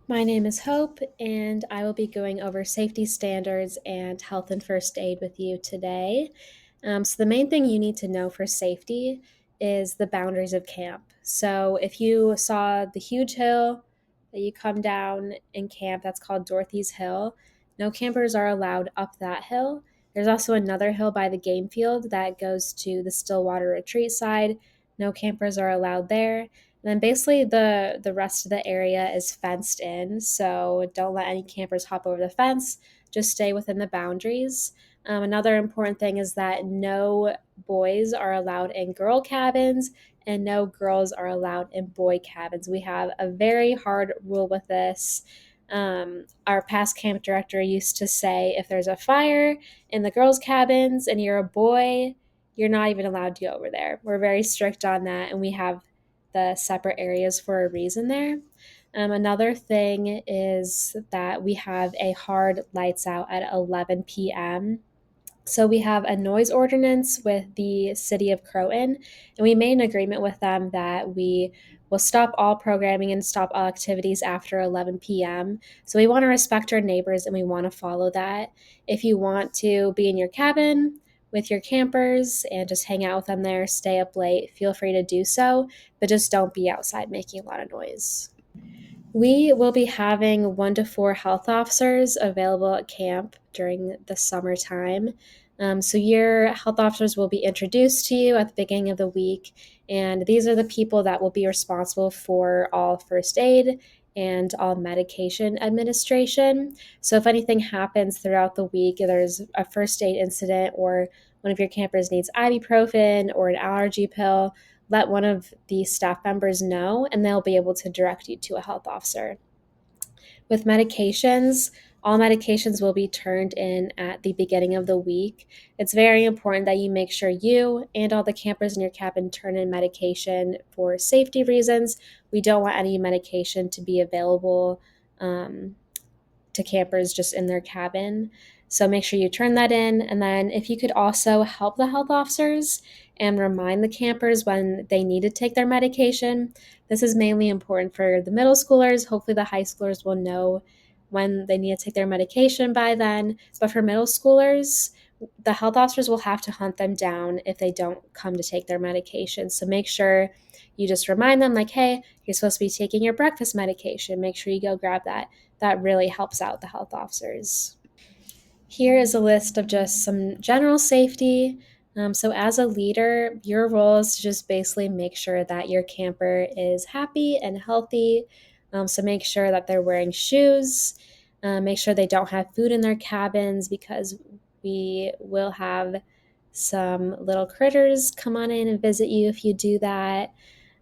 My name is Hope, and I will be going over safety standards and health and first aid with you today. So, the main thing you need to know for safety is the boundaries of camp. So, if you saw the huge hill that you come down in camp, that's called Dorothy's Hill, no campers are allowed up that hill. There's also another hill by the game field that goes to the Stillwater Retreat side. No campers are allowed there. And then basically the rest of the area is fenced in, so don't let any campers hop over the fence. Just stay within the boundaries. Another important thing is that no boys are allowed in girl cabins and no girls are allowed in boy cabins. We have a very hard rule with this. Our past camp director used to say if there's a fire in the girls' cabins and you're a boy, you're not even allowed to go over there. We're very strict on that, and we have the separate areas for a reason there. Another thing is that we have a hard lights out at 11 p.m. So we have a noise ordinance with the city of Croton, and we made an agreement with them that we will stop all programming and stop all activities after 11 p.m. So we want to respect our neighbors and we want to follow that. If you want to be in your cabin with your campers and just hang out with them there, stay up late, feel free to do so, but just don't be outside making a lot of noise. We will be having 1 to 4 health officers available at camp during the summertime. So, your health officers will be introduced to you at the beginning of the week, and these are the people that will be responsible for all first aid and all medication administration. So, if anything happens throughout the week, there's a first aid incident, or one of your campers needs ibuprofen or an allergy pill, let one of the staff members know and they'll be able to direct you to a health officer. With medications, all medications will be turned in at the beginning of the week. It's very important that you make sure you and all the campers in your cabin turn in medication for safety reasons. We don't want any medication to be available to campers just in their cabin. So make sure you turn that in. And then if you could also help the health officers and remind the campers when they need to take their medication. This is mainly important for the middle schoolers. Hopefully, the high schoolers will know when they need to take their medication by then. But for middle schoolers, the health officers will have to hunt them down if they don't come to take their medication. So make sure you just remind them, like, hey, you're supposed to be taking your breakfast medication. Make sure you go grab that. That really helps out the health officers. Here is a list of just some general safety. So, as a leader, your role is to just basically make sure that your camper is happy and healthy. So, make sure that they're wearing shoes. Make sure they don't have food in their cabins because we will have some little critters come on in and visit you if you do that.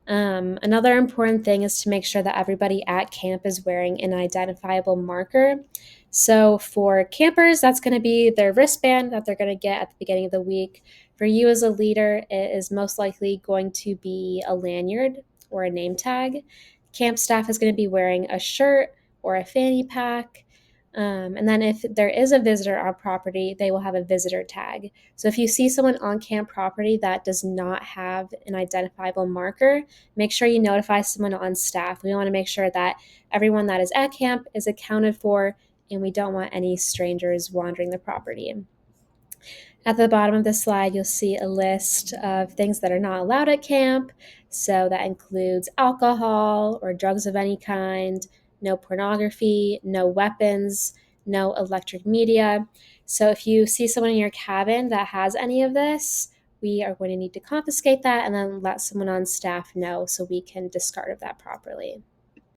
Another important thing is to make sure that everybody at camp is wearing an identifiable marker. So for campers, that's going to be their wristband that they're going to get at the beginning of the week. For you as a leader, it is most likely going to be a lanyard or a name tag. Camp staff is going to be wearing a shirt or a fanny pack. And then if there is a visitor on property, they will have a visitor tag. So if you see someone on camp property that does not have an identifiable marker, make sure you notify someone on staff. We want to make sure that everyone that is at camp is accounted for, and we don't want any strangers wandering the property. At the bottom of the slide, you'll see a list of things that are not allowed at camp. So that includes alcohol or drugs of any kind, no pornography, no weapons, no electric media. So if you see someone in your cabin that has any of this, we are going to need to confiscate that and then let someone on staff know so we can discard of that properly.